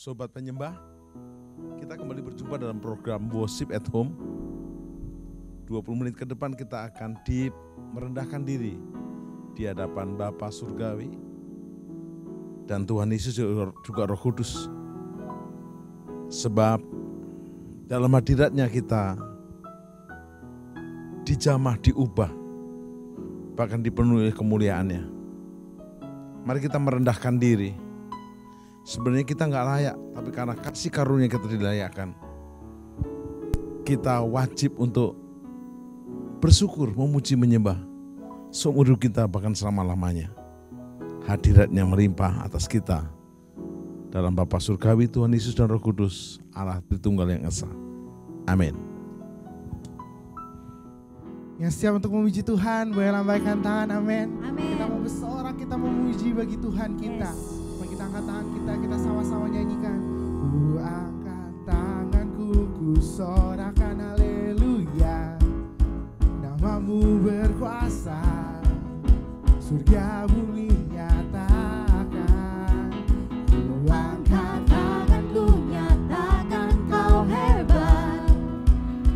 Sobat penyembah, kita kembali berjumpa dalam program Worship at Home. 20 menit ke depan kita akan merendahkan diri di hadapan Bapa Surgawi dan Tuhan Yesus juga Roh Kudus. Sebab dalam hadiratnya kita dijamah, diubah, bahkan dipenuhi kemuliaannya. Mari kita merendahkan diri. Sebenarnya kita gak layak, tapi karena kasih karunia kita dilayakkan. Kita wajib untuk bersyukur, memuji, menyembah seumur hidup kita, bahkan selama-lamanya. Hadiratnya melimpah atas kita dalam Bapa Surgawi, Tuhan Yesus dan Roh Kudus, Allah Tritunggal yang Esa. Amin. Yang siap untuk memuji Tuhan, boleh lambaikan tangan, amin. Kita mau bersorak, kita mau memuji bagi Tuhan kita. Mari kita angkat tangan kita sama-sama nyanyikan. Ku angkat tanganku, ku sorakan haleluya. Namamu berkuasa, surga bumi nyatakan. Ku angkat tanganku, nyatakan kau hebat.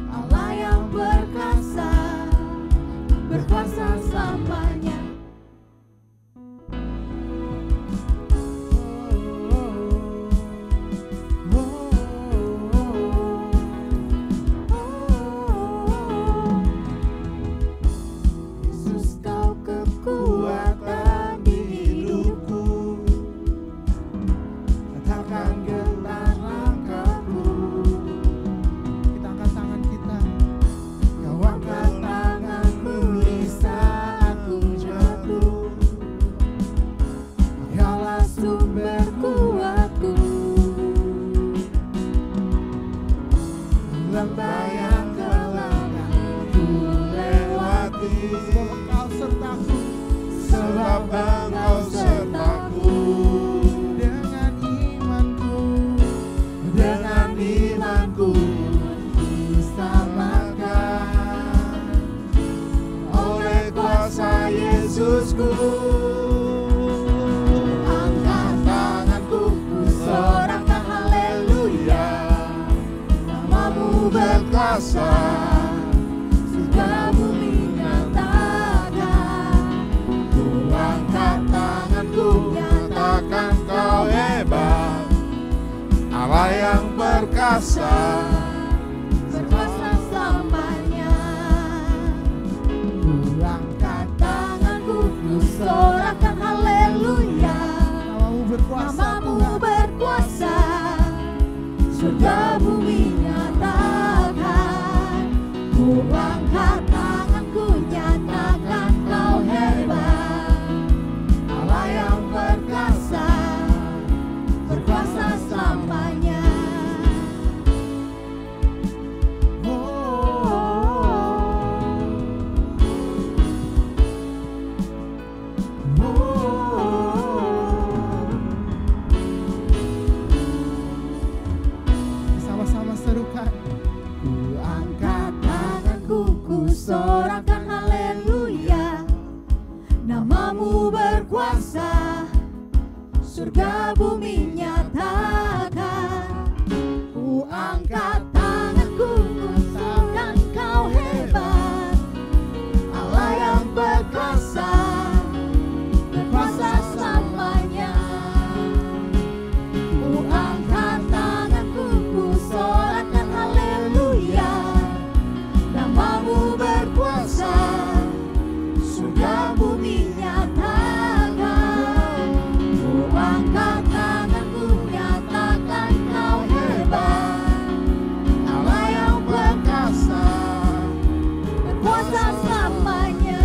Allah yang berkuasa, berkuasa selamanya. Yesus, kau kekuatan di hidupku, katakan gentar langkahku. Kita angkat tangan kita. Kau angkat tanganmu di saat ku jatuh. Kaulah sumber kuatku. Lembah yang gelap ku lewati, sebab Engkau sertaku. Dengan imanku diselamatkan oleh kuasa Yesusku. Angkat tanganku, ku sorakan haleluya. Namamu berkuasa, surga bumi nyatakan. Ku angkat tanganku, nyatakan kau hebat. Allah yang berkuasa, berkuasa selamanya. Ku angkat tanganku, ku sorakan haleluya. Namamu berkuasa, surga bumi nyatakan. Ku angkat tanganku, nyatakan kau hebat. Allah yang berkuasa, berkuasa selamanya. Sama-sama serukan. Ku angkat tanganku, ku sorakan haleluya. Namamu berkuasa, surga bumi nyatakan. Ku angkat tanganku, nyatakan kau hebat. Allah yang berkuasa, berkuasa selamanya. Ku angkat tanganku, ku sorakan haleluya. Namamu berkuasa, surga bumi nyatakan. Ku angkat tanganku, nyatakan kau hebat. Allah yang berkuasa, berkuasa selamanya.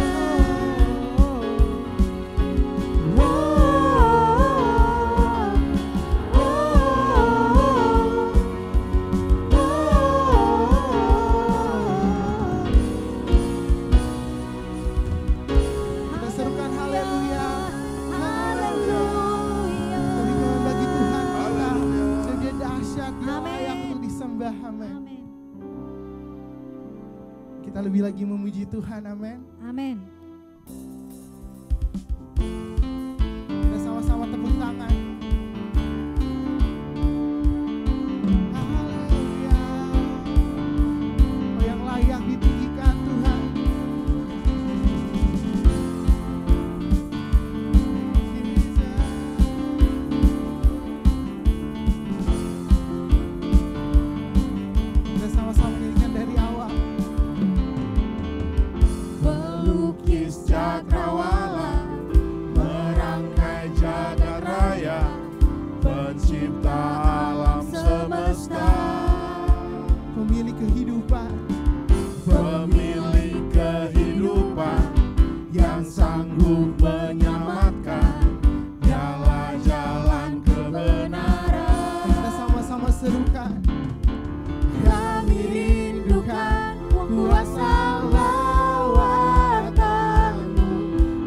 Kita serukan haleluya. Haleluya. Demi bagi Tuhan kita, dan Dia dahsyat, Dia layak untuk disembah. Amin. Kita lebih lagi memuji Tuhan. Amin. Amin. Kita sama-sama tepuk tangan. serukan. Kami rindukan kuasa lawatan-Mu.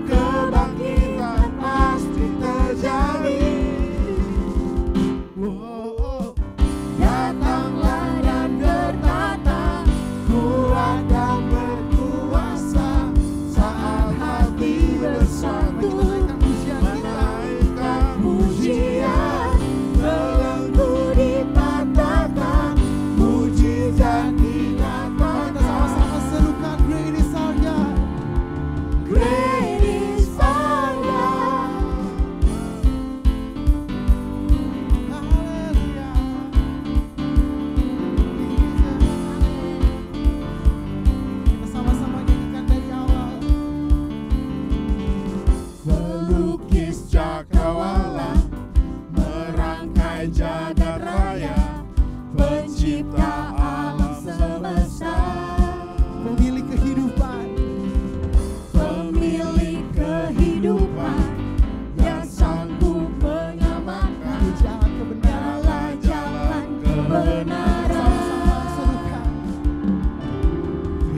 Kebangkitan pasti terjadi. Datanglah dan bertata, kuat dan berkuasa. Saat hati bersatu, menaikkan pujian, belenggu dipatahkan, mujizat dinyatakan. Sama-sama serukan, great is our God, great is our God. Haleluya. Kita sama-sama nyanyikan dari awal. Pelukis cakrawala, merangkai jagat raya, pencipta alam semesta, pemilik kehidupan, yang sanggup mengamankan jalan kebenaran, jalan kebenaran. Sama-sama serukan.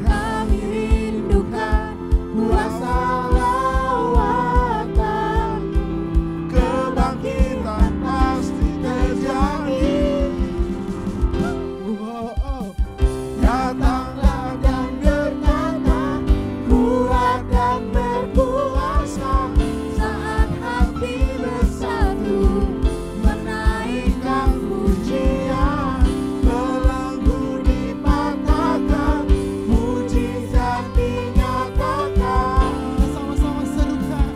Kami rindukan kuasa lawatan, kebangkitan pasti terjadi. Datanglah dan bertata, kuat dan berkuasa. Saat hati bersatu, menaikkan pujian, belenggu dipatahkan, mujizat dinyatakan. Kita sama-sama serukan,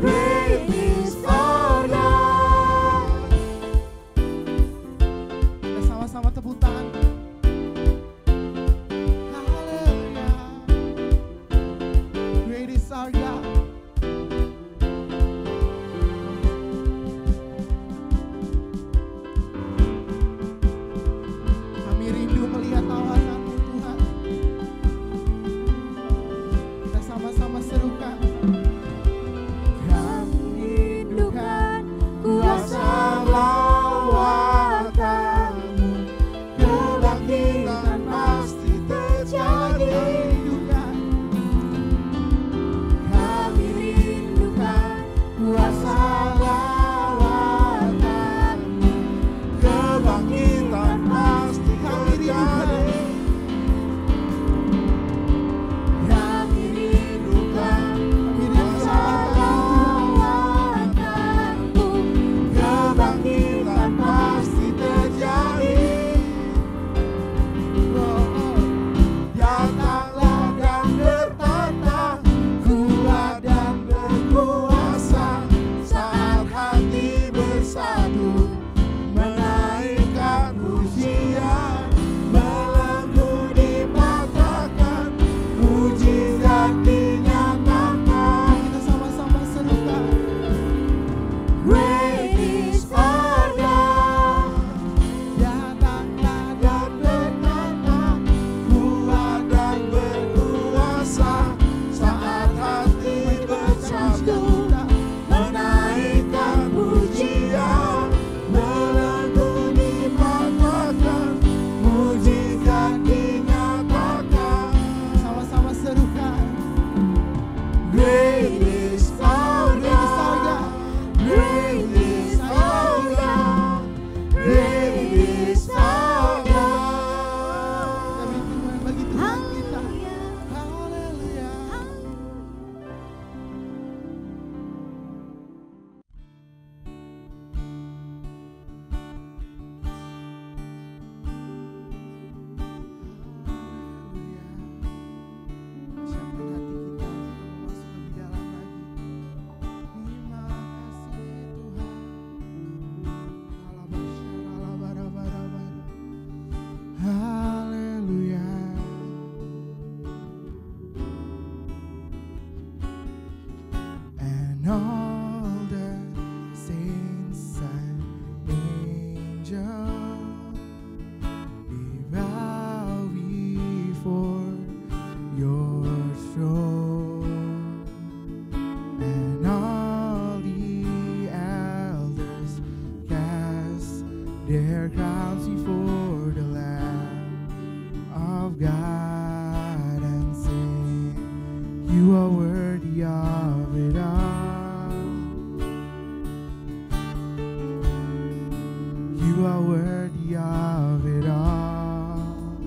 great is our God. Kita sama-sama tepuk tangan. Haleluya. Great is our God. Kami rindu melihat tawanan-Mu Tuhan. Kita sama-sama serukan. Kami rindukan kuasa lawatan-Mu, crowns before the Lamb of God and sing, you are worthy of it all. You are worthy of it all.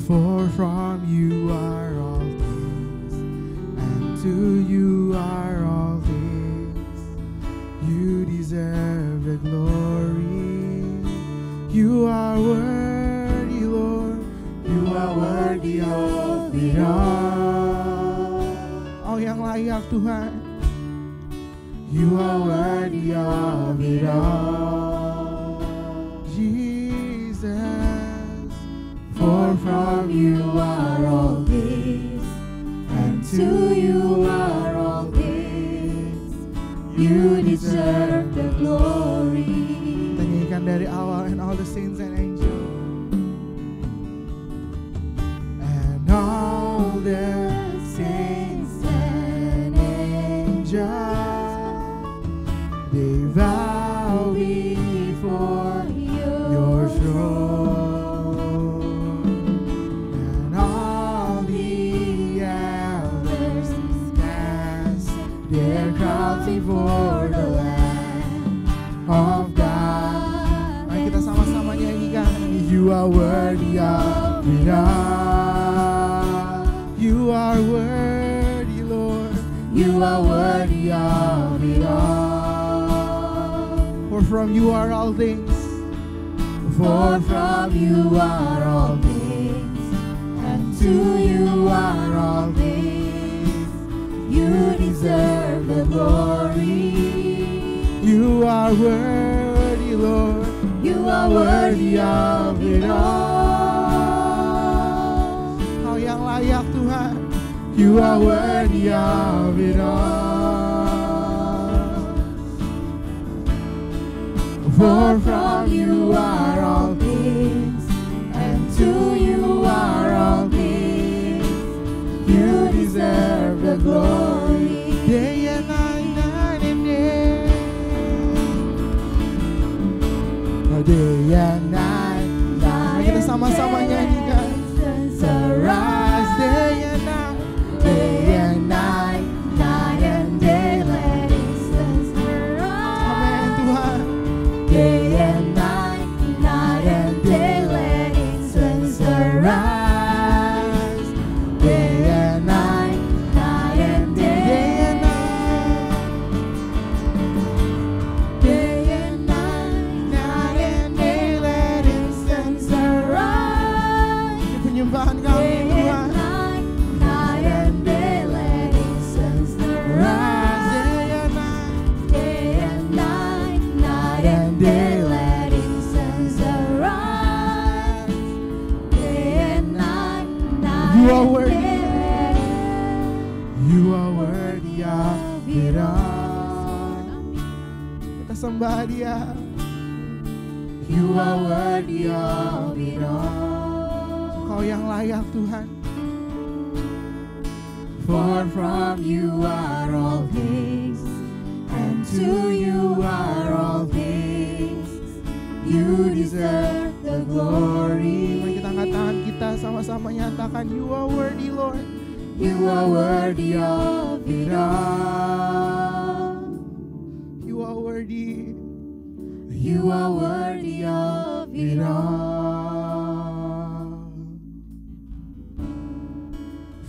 For from you are all things, and to you are all things. You deserve the glory. You are worthy, Lord. You are worthy of it all. Oh, yang layak Tuhan. You are worthy of it all, Jesus. For from you are all things, and to you are all things. You deserve the glory. Nyanyikan dari awal, and all the saints and angels, and all the saints and angels, they bow before your throne, and all the elders cast their crowns before the Lamb of God. Mari kita sama-sama nyanyikan. You are worthy of it all. You are worthy, Lord. You are worthy of it all. For from you are all things. For from you are all things, and to you are all things. You deserve the glory. You are worthy, Lord. You are worthy of it all. Kau yang layak Tuhan. You are worthy of it all. For from you are all things, and to you are all things. You deserve the glory. Day and night, night and day. Day and night, night. Kita sama-sama nyanyikan. Sunrise, day and night, day and night, night and day. Let incense arise. Amen Tuhan. Day and night, night and day. Let incense arise. Day and night, night and day. Day and night, day and night, night and day. Let incense arise. Penyembahan kami Tuhan. Night and day. Let incense arise. Day and night, night and day. Let incense arise. Day and night, night. You are worthy. You are worthy of it all. Kita sembah Dia. You are worthy of it all. Kau yang layak Tuhan. For from you are all things, and to you are all things. You deserve the glory. Mari kita angkat tangan kita sama-sama nyatakan, you are worthy, Lord. You are worthy of it all. You are worthy. You are worthy of it all.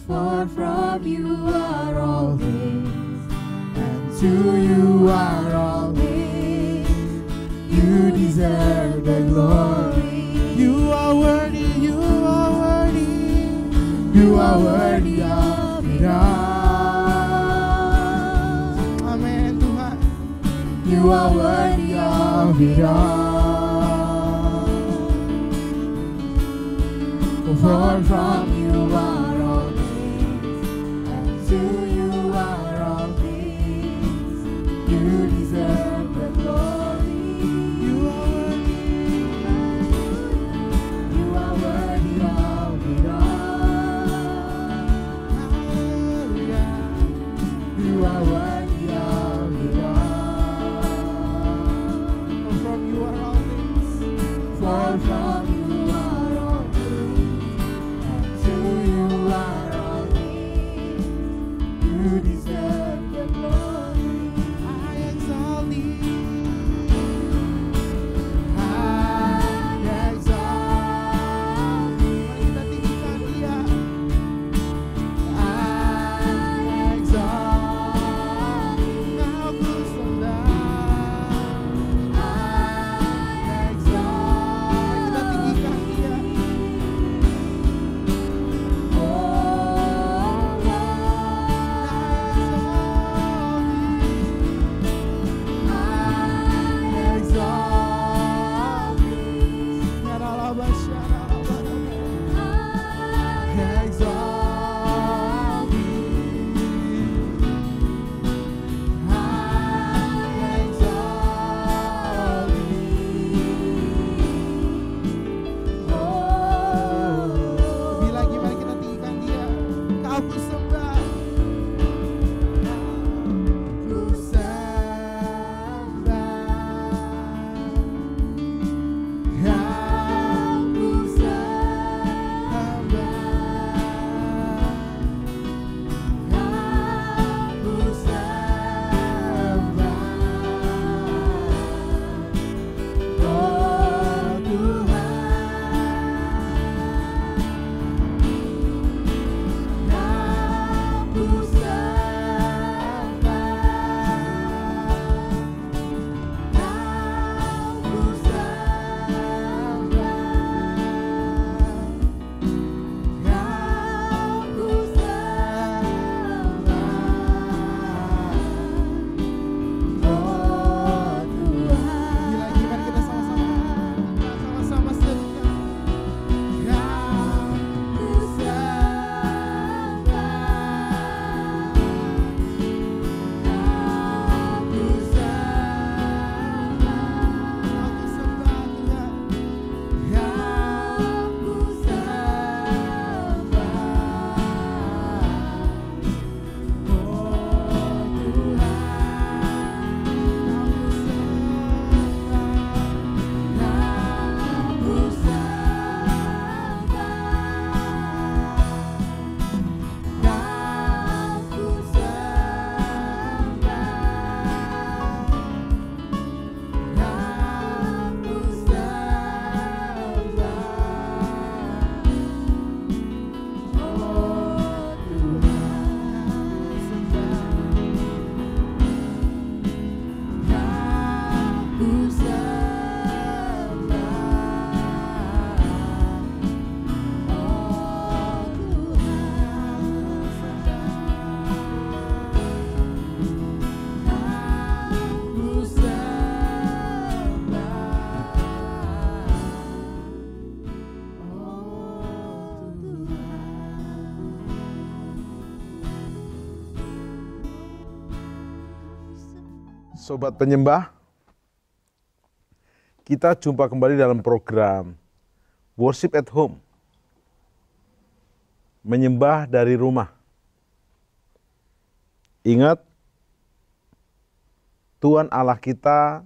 For from you are all things, and to you are all things. You deserve the glory. You are worthy, you are worthy. You are worthy of it all. Amen Tuhan. You are worthy of it all. For from you are all things, and to you are all things. You deserve the glory. You are worthy. You are worthy of it all. Hallelujah. You are worthy of it all. For from you are all things, and to you are all things. You deserve the glory. I exalt thee. I exalt thee. Mari kita tinggikan Dia. I exalt thee. Kau ku sembah. I exalt. Mari kita tinggikan Dia. Lebih lagi mari kita tinggikan Dia. Kau ku sembah. Ku sembah. Kau ku sembah. Kau ku sembah. Oh Tuhan. Kau ku sembah. Kau ku sembah. Kau ku sembah. Oh Tuhan. Lagi mari kita sama-sama serukan. Kau ku sembah. Kau ku sembah. Kau ku sembah Tuhan. Kau ku sembah. Oh Sobat penyembah, kita jumpa kembali dalam program Worship at Home, menyembah dari rumah. Ingat, Tuhan Allah kita,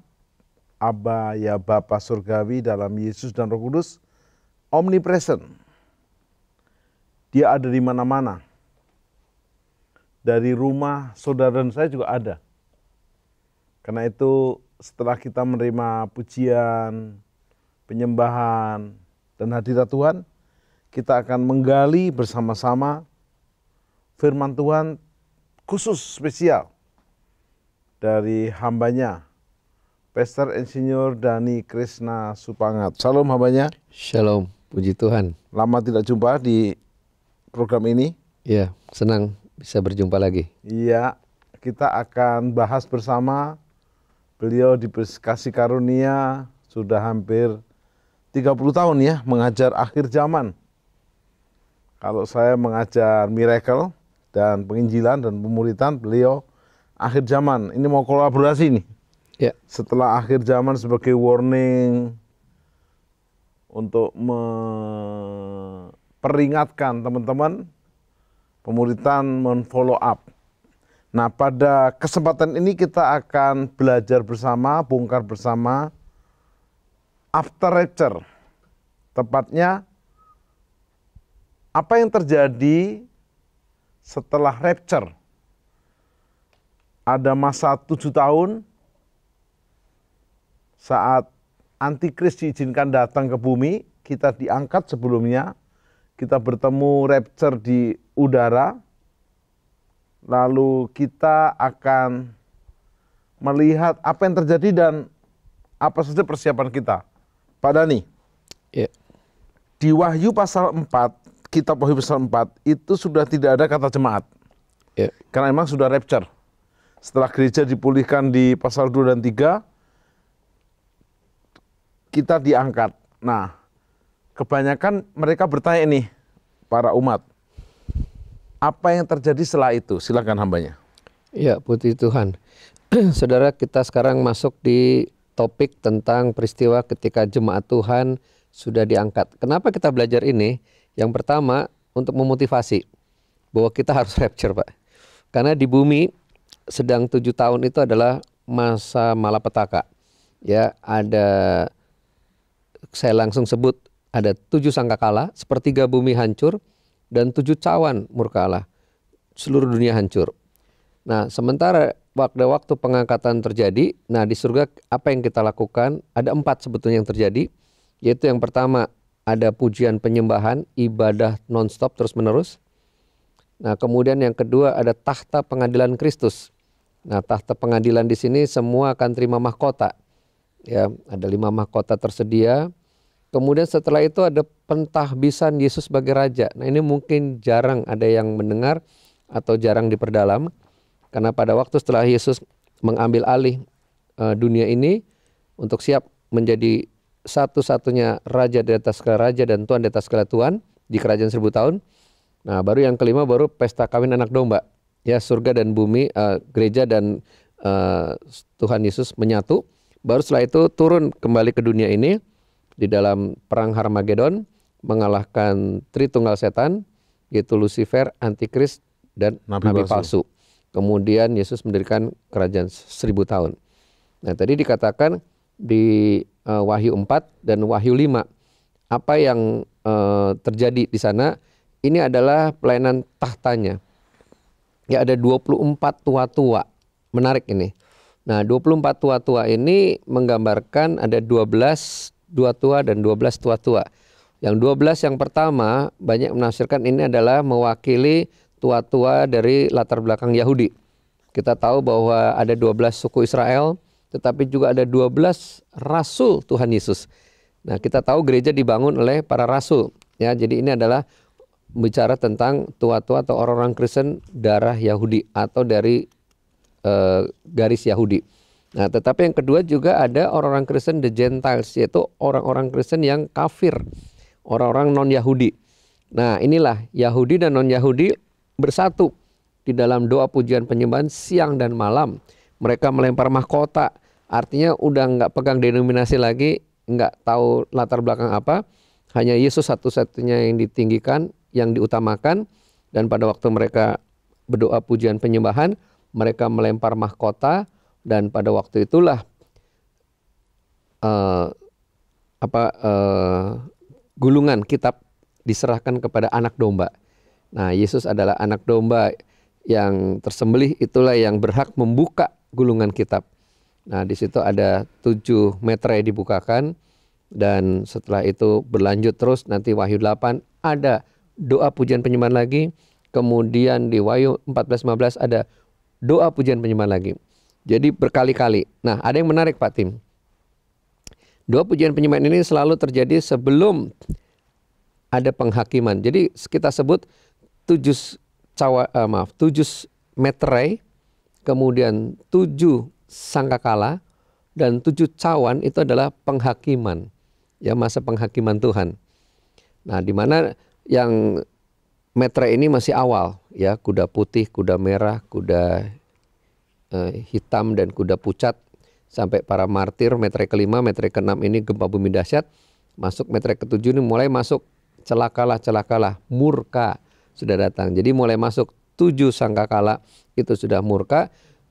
Aba ya Bapa Surgawi dalam Yesus dan Roh Kudus, omnipresent. Dia ada di mana-mana. Dari rumah saudara dan saya juga ada. Karena itu setelah kita menerima pujian, penyembahan, dan hadirat Tuhan, kita akan menggali bersama-sama firman Tuhan khusus spesial dari hambanya, Pastor Insinyur Dhani Krishna Supangat. Salam hambanya. Shalom, puji Tuhan. Lama tidak jumpa di program ini. Ya, senang bisa berjumpa lagi. Iya, kita akan bahas bersama. Beliau dikasih karunia sudah hampir 30 tahun ya mengajar akhir zaman. Kalau saya mengajar miracle dan penginjilan dan pemuritan, beliau akhir zaman. Ini mau kolaborasi nih. Ya. Setelah akhir zaman sebagai warning untuk memperingatkan teman-teman pemuritan men-follow up. Nah, pada kesempatan ini kita akan belajar bersama, bongkar bersama after rapture. Tepatnya apa yang terjadi setelah rapture. Ada masa 7 tahun saat antikris diizinkan datang ke bumi, kita diangkat sebelumnya, kita bertemu rapture di udara, lalu kita akan melihat apa yang terjadi dan apa saja persiapan kita. Pak Dani, di Wahyu pasal 4, kitab Wahyu pasal 4, itu sudah tidak ada kata jemaat. Karena memang sudah rapture. Setelah gereja dipulihkan di pasal 2 dan 3, kita diangkat. Nah, kebanyakan mereka bertanya nih, para umat, apa yang terjadi setelah itu? Silakan hambanya. Ya, puji Tuhan. Saudara, kita sekarang masuk di topik tentang peristiwa ketika jemaat Tuhan sudah diangkat. Kenapa kita belajar ini? Yang pertama, untuk memotivasi bahwa kita harus rapture, Pak. Karena di bumi sedang 7 tahun itu adalah masa malapetaka. Ya, ada, saya langsung sebut, ada 7 sangkakala, sepertiga bumi hancur, dan 7 cawan murka Allah. Seluruh dunia hancur. Nah, sementara waktu pengangkatan terjadi, nah di surga apa yang kita lakukan? Ada 4 sebetulnya yang terjadi, yaitu yang pertama ada pujian penyembahan, ibadah nonstop terus menerus. Nah, kemudian yang kedua ada tahta pengadilan Kristus. Nah, tahta pengadilan di sini semua akan terima mahkota. Ya, ada 5 mahkota tersedia. Kemudian setelah itu ada pentahbisan Yesus sebagai raja. Nah, ini mungkin jarang ada yang mendengar atau jarang diperdalam. Karena pada waktu setelah Yesus mengambil alih dunia ini untuk siap menjadi satu-satunya raja di atas segala raja dan Tuhan di atas segala Tuhan di kerajaan 1000 tahun. Nah, baru yang kelima baru pesta kawin anak domba. Ya, surga dan bumi, gereja dan Tuhan Yesus menyatu. Baru setelah itu turun kembali ke dunia ini di dalam perang Harmagedon, mengalahkan Tritunggal Setan, yaitu Lucifer, Antikris, dan Nabi palsu. Kemudian Yesus mendirikan kerajaan 1000 tahun. Nah, tadi dikatakan di Wahyu 4 dan Wahyu 5, apa yang terjadi di sana, ini adalah pelayanan tahtanya. Ya, ada 24 tua-tua, menarik ini. Nah, 24 tua-tua ini menggambarkan ada 12 tua dan 12 tua-tua. Yang 12 yang pertama banyak menafsirkan ini adalah mewakili tua-tua dari latar belakang Yahudi. Kita tahu bahwa ada 12 suku Israel, tetapi juga ada 12 rasul Tuhan Yesus. Nah, kita tahu gereja dibangun oleh para rasul. Ya, jadi ini adalah bicara tentang tua-tua atau orang-orang Kristen darah Yahudi atau dari garis Yahudi. Nah, tetapi yang kedua juga ada orang-orang Kristen the Gentiles, yaitu orang-orang Kristen yang kafir, orang-orang non-Yahudi. Nah, inilah Yahudi dan non-Yahudi bersatu di dalam doa pujian penyembahan siang dan malam. Mereka melempar mahkota, artinya udah nggak pegang denominasi lagi, nggak tahu latar belakang apa, hanya Yesus satu-satunya yang ditinggikan, yang diutamakan. Dan pada waktu mereka berdoa pujian penyembahan, mereka melempar mahkota, dan pada waktu itulah gulungan kitab diserahkan kepada anak domba. Nah, Yesus adalah anak domba yang tersembelih, itulah yang berhak membuka gulungan kitab. Nah, di situ ada 7 meterai dibukakan, dan setelah itu berlanjut terus, nanti Wahyu 8 ada doa pujian penyembahan lagi, kemudian di Wahyu 14-15 ada doa pujian penyembahan lagi. Jadi berkali-kali. Nah, ada yang menarik Pak Tim. Doa pujian penyembahan ini selalu terjadi sebelum ada penghakiman. Jadi kita sebut 7 meterai, kemudian 7 sangkakala, dan 7 cawan itu adalah penghakiman. Ya, masa penghakiman Tuhan. Nah, di mana yang meterai ini masih awal, ya, kuda putih, kuda merah, kuda hitam, dan kuda pucat, sampai para martir. Meterai kelima, meterai keenam ini gempa bumi dahsyat. Masuk meterai ketujuh ini mulai masuk celakalah, murka sudah datang. Jadi mulai masuk 7 sangkakala itu sudah murka,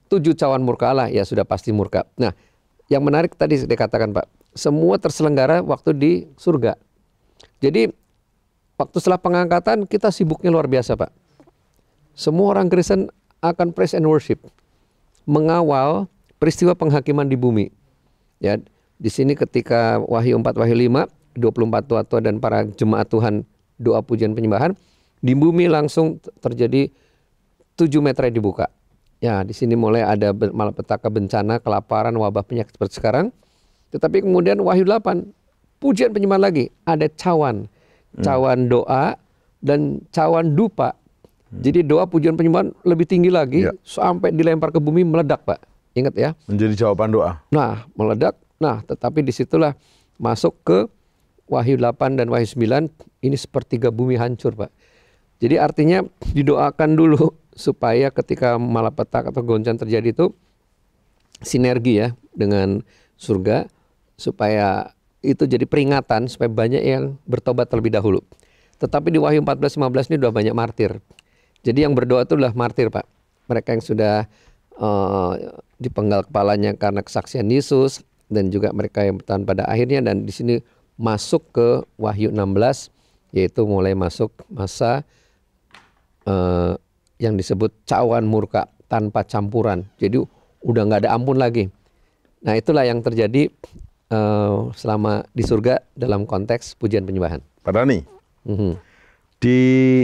7 cawan murka Allah ya sudah pasti murka. Nah, yang menarik tadi dikatakan Pak, semua terselenggara waktu di surga. Jadi waktu setelah pengangkatan kita sibuknya luar biasa, Pak. Semua orang Kristen akan praise and worship, mengawal peristiwa penghakiman di bumi. Ya, di sini ketika Wahyu 4, Wahyu 5, 24 tua-tua dan para jemaat Tuhan doa pujian penyembahan, di bumi langsung terjadi 7 meter dibuka. Ya, di sini mulai ada malapetaka, bencana, kelaparan, wabah, penyakit seperti sekarang. Tetapi kemudian Wahyu 8, pujian penyembahan lagi, ada cawan doa dan cawan dupa. Jadi doa pujian penyembahan lebih tinggi lagi sampai dilempar ke bumi, meledak, Pak. Ingat ya. Menjadi jawaban doa. Nah, meledak. Nah, tetapi disitulah masuk ke Wahyu 8 dan Wahyu 9, ini sepertiga bumi hancur, Pak. Jadi artinya didoakan dulu supaya ketika malapetaka atau goncangan terjadi itu sinergi ya dengan surga, supaya itu jadi peringatan supaya banyak yang bertobat terlebih dahulu. Tetapi di Wahyu 14-15 ini sudah banyak martir. Jadi yang berdoa itu adalah martir, Pak. Mereka yang sudah dipenggal kepalanya karena kesaksian Yesus, dan juga mereka yang bertahan pada akhirnya. Dan di sini masuk ke Wahyu 16, yaitu mulai masuk masa yang disebut cawan murka tanpa campuran. Jadi udah nggak ada ampun lagi. Nah, itulah yang terjadi selama di surga dalam konteks pujian penyembahan. Pak Dhani, di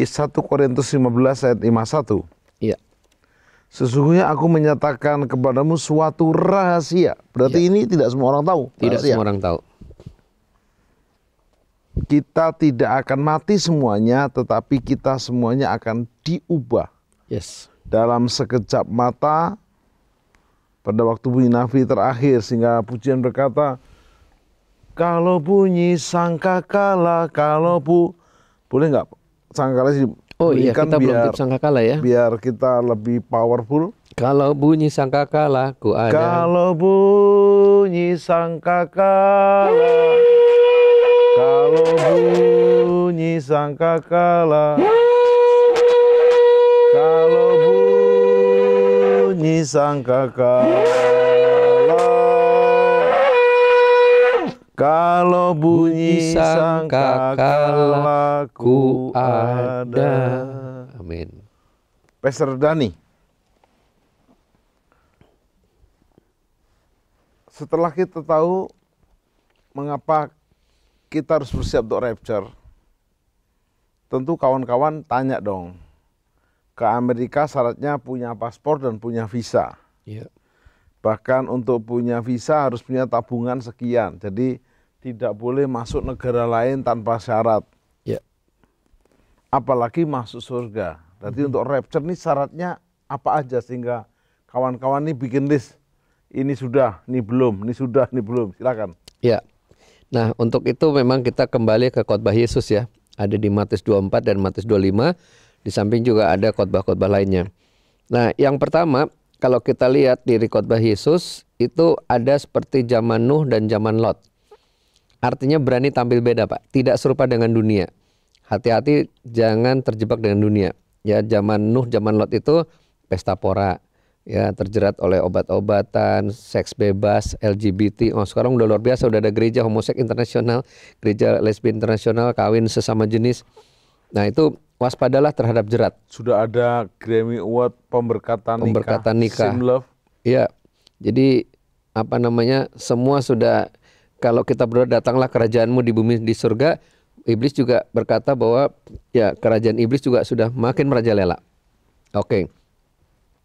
1 Korintus 15 ayat 51. Iya. Sesungguhnya aku menyatakan kepadamu suatu rahasia. Berarti ini tidak semua orang tahu. Tidak rahasia. semua orang tahu. Kita tidak akan mati semuanya, tetapi kita semuanya akan diubah. Yes. Dalam sekejap mata, pada waktu bunyi nafi terakhir, sehingga pujian berkata, kalau bunyi sangkakala, boleh nggak sangkakala sih? Oh iya, kita belum sangkakala ya. Biar kita lebih powerful. Kalau bunyi sangkakala, ku ada. Kalau bunyi sangkakala, kalau bunyi sangkakala, kalau bunyi sangkakala, kalau bunyi sangkakala ku ada. Amin. Pastor Dhani, setelah kita tahu mengapa kita harus bersiap untuk rapture, tentu kawan-kawan tanya dong, ke Amerika syaratnya punya paspor dan punya visa. Iya. Bahkan untuk punya visa harus punya tabungan sekian. Jadi tidak boleh masuk negara lain tanpa syarat. Ya. Apalagi masuk surga. Jadi untuk rapture ini syaratnya apa aja sehingga kawan-kawan ini bikin list. Ini sudah, ini belum, ini sudah, ini belum. Silakan. Ya. Nah, untuk itu memang kita kembali ke khotbah Yesus ya. Ada di Matius 24 dan Matius 25. Di samping juga ada khotbah-khotbah lainnya. Nah, yang pertama, kalau kita lihat di khotbah Yesus itu ada seperti zaman Nuh dan zaman Lot. Artinya berani tampil beda, Pak. Tidak serupa dengan dunia. Hati-hati jangan terjebak dengan dunia. Ya, zaman Nuh, zaman Lot itu pesta pora. Ya, terjerat oleh obat-obatan, seks bebas, LGBT. Oh, sekarang udah luar biasa, udah ada gereja homoseks internasional, gereja lesbian internasional, kawin sesama jenis. Nah, itu waspadalah terhadap jerat. Sudah ada Grammy Award pemberkatan nikah. Same love. Iya. Jadi apa namanya? Semua sudah, kalau kita berdoa datanglah kerajaanmu di bumi di surga, iblis juga berkata bahwa ya kerajaan iblis juga sudah makin merajalela. Oke.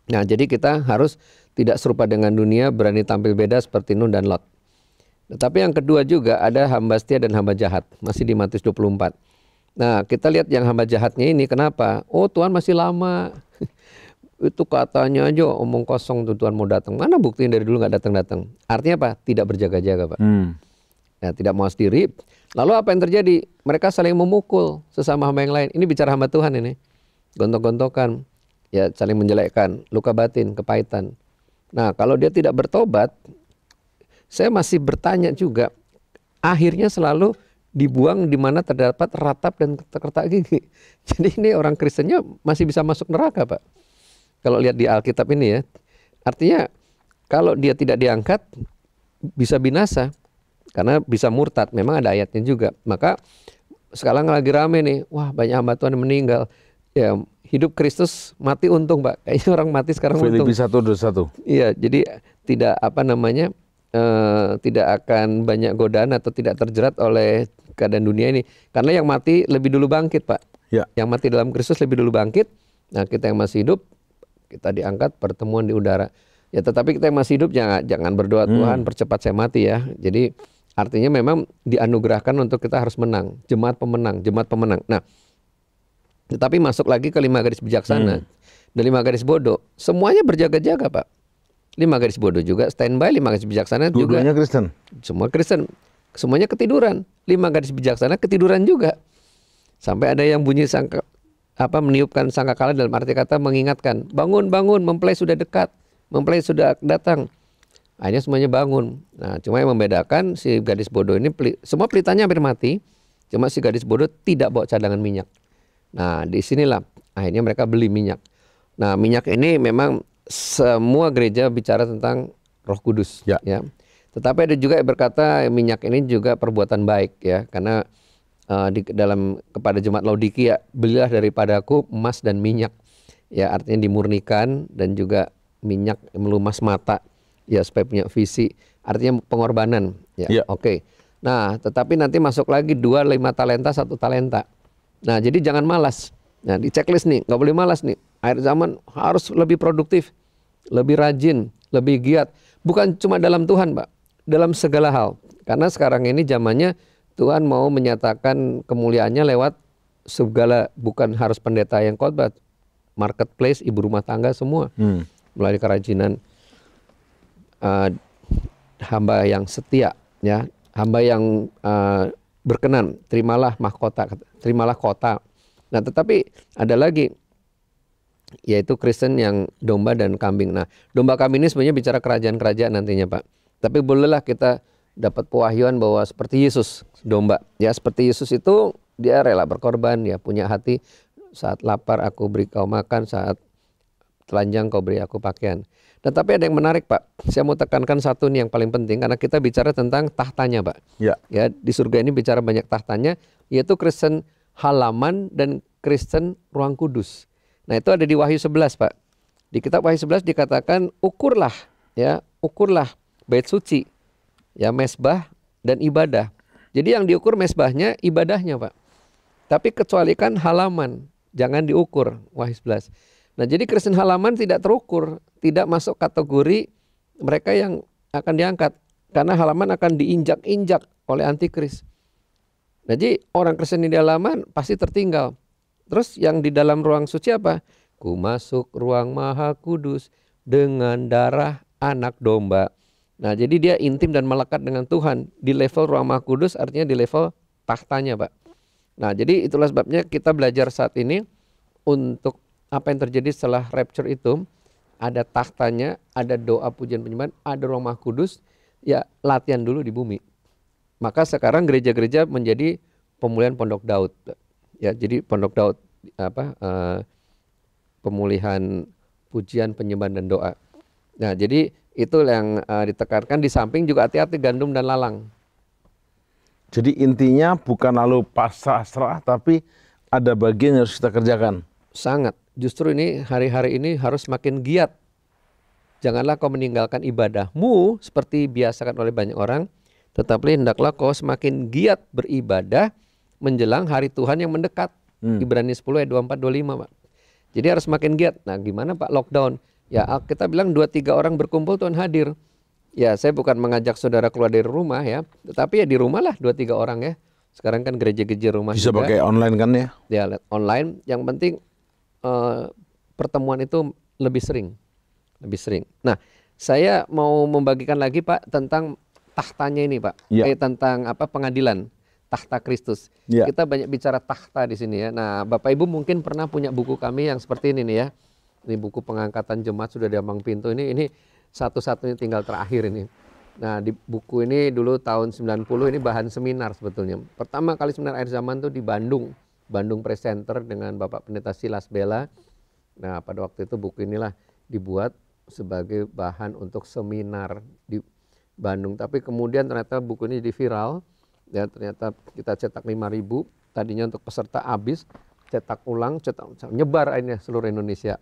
Nah, jadi kita harus tidak serupa dengan dunia, berani tampil beda seperti Nuh dan Lot. Tetapi yang kedua juga ada hamba setia dan hamba jahat. Masih di Matius 24. Nah, kita lihat yang hamba jahatnya ini kenapa? Oh, Tuhan masih lama. Itu katanya aja omong kosong tuh Tuhan mau datang. Mana buktinya dari dulu nggak datang-datang? Artinya apa? Tidak berjaga-jaga, Pak. Ya, tidak mau diri. Lalu apa yang terjadi? Mereka saling memukul sesama hamba yang lain. Ini bicara hamba Tuhan ini. Gontok-gontokan. Ya, saling menjelekkan, luka batin, kepahitan. Nah, kalau dia tidak bertobat, saya masih bertanya juga, akhirnya selalu dibuang di mana terdapat ratap dan kertak gigi. Jadi ini orang Kristennya masih bisa masuk neraka, Pak. Kalau lihat di Alkitab ini ya. Artinya kalau dia tidak diangkat bisa binasa karena bisa murtad. Memang ada ayatnya juga. Maka sekarang lagi rame nih, wah banyak hamba Tuhan yang meninggal. Ya hidup Kristus, mati untung Pak. Kayaknya orang mati sekarang untung. Filipi 1:21. Iya, jadi tidak tidak akan banyak godaan atau tidak terjerat oleh keadaan dunia ini. Karena yang mati lebih dulu bangkit Pak. Ya. Yang mati dalam Kristus lebih dulu bangkit. Nah kita yang masih hidup, kita diangkat pertemuan di udara. Ya tetapi kita yang masih hidup jangan berdoa Tuhan percepat saya mati ya. Jadi artinya memang dianugerahkan untuk kita harus menang. Jemaat pemenang. Nah tetapi masuk lagi ke 5 garis bijaksana dan 5 garis bodoh. Semuanya berjaga-jaga Pak. 5 garis bodoh juga standby, 5 garis bijaksana juga. Dua-duanya Kristen. Semua Kristen. Semuanya ketiduran. 5 garis bijaksana ketiduran juga. Sampai ada yang bunyi meniupkan sangkakala dalam arti kata mengingatkan. Bangun, mempelai sudah dekat. Mempelai sudah datang. Akhirnya semuanya bangun. Nah cuma yang membedakan si gadis bodoh ini, semua pelitanya hampir mati. Cuma si gadis bodoh tidak bawa cadangan minyak. Nah disinilah akhirnya mereka beli minyak. Nah minyak ini memang semua gereja bicara tentang Roh Kudus ya. Tetapi ada juga yang berkata minyak ini juga perbuatan baik ya. Karena kepada jemaat Laodikia, belilah daripadaku emas dan minyak. Ya artinya dimurnikan dan juga minyak melumas mata ya supaya punya visi. Artinya pengorbanan ya. Oke. Nah tetapi nanti masuk lagi 2, 5 talenta, 1 talenta. Nah jadi jangan malas. Nah di checklist nih nggak boleh malas nih. Akhir zaman harus lebih produktif, lebih rajin, lebih giat. Bukan cuma dalam Tuhan Pak, dalam segala hal. Karena sekarang ini zamannya Tuhan mau menyatakan kemuliaannya lewat segala, bukan harus pendeta yang khotbah, marketplace, ibu rumah tangga semua. Melalui kerajinan hamba yang setia ya, hamba yang berkenan, terimalah kota. Nah tetapi ada lagi yaitu Kristen yang domba dan kambing. Nah domba kambing ini sebenarnya bicara kerajaan-kerajaan nantinya Pak. Tapi bolehlah kita dapat pewahyuan bahwa seperti Yesus domba. Ya seperti Yesus itu dia rela berkorban, ya punya hati. Saat lapar aku beri kau makan, saat telanjang kau beri aku pakaian. Tetapi ada yang menarik Pak. Saya mau tekankan satu nih yang paling penting karena kita bicara tentang tahtanya Pak. Ya di surga ini bicara banyak tahtanya, yaitu Kristen halaman dan Kristen ruang kudus. Nah itu ada di Wahyu 11 Pak. Di kitab Wahyu 11 dikatakan ukurlah bait suci, ya mesbah dan ibadah. Jadi yang diukur mesbahnya, ibadahnya Pak. Tapi kecualikan halaman, jangan diukur Wahyu 11. Nah jadi Kristen halaman tidak terukur, tidak masuk kategori mereka yang akan diangkat. Karena halaman akan diinjak-injak oleh antikris. Jadi orang Kristen di halaman pasti tertinggal. Terus yang di dalam ruang suci apa? Ku masuk ruang maha kudus dengan darah anak domba. Nah jadi dia intim dan melekat dengan Tuhan. Di level ruang maha kudus artinya di level tahtanya Pak. Nah jadi itulah sebabnya kita belajar saat ini untuk apa yang terjadi setelah rapture itu. Ada tahtanya, ada doa pujian penyembahan, ada ruang maha kudus. Ya latihan dulu di bumi. Maka sekarang gereja-gereja menjadi pemulihan pondok Daud. Ya jadi pondok Daud pemulihan pujian penyembahan dan doa. Nah jadi itu yang ditekankan. Di samping juga hati-hati gandum dan lalang. Jadi intinya bukan lalu pasrah, tapi ada bagian yang harus kita kerjakan. Sangat. Justru ini hari-hari ini harus makin giat. Janganlah kau meninggalkan ibadahmu seperti biasakan oleh banyak orang. Tetapi hendaklah kau semakin giat beribadah menjelang hari Tuhan yang mendekat. Ibrani 10 ayat 24-25 Pak. Jadi harus makin giat. Nah gimana Pak lockdown? Ya kita bilang 2-3 orang berkumpul Tuhan hadir. Ya saya bukan mengajak saudara keluar dari rumah ya. Tetapi ya di rumah lah 2-3 orang ya. Sekarang kan gereja-gereja rumah bisa juga. Pakai online kan ya? Ya online. Yang penting pertemuan itu lebih sering. Nah saya mau membagikan lagi Pak tentang tahtanya ini Pak. Tentang pengadilan. Tahta Kristus. Kita banyak bicara tahta di sini ya. Nah, Bapak Ibu mungkin pernah punya buku kami yang seperti ini nih ya. Ini buku pengangkatan jemaat sudah di ambang pintu. Ini satu-satunya tinggal terakhir ini. Nah, di buku ini dulu tahun 90 ini bahan seminar sebetulnya. Pertama kali seminar akhir zaman tuh di Bandung Presenter dengan Bapak Pendeta Silas Bella. Nah, pada waktu itu buku inilah dibuat sebagai bahan untuk seminar di Bandung. Tapi kemudian ternyata buku ini jadi viral. Ya ternyata kita cetak 5.000, tadinya untuk peserta habis, cetak ulang, nyebar akhirnya seluruh Indonesia.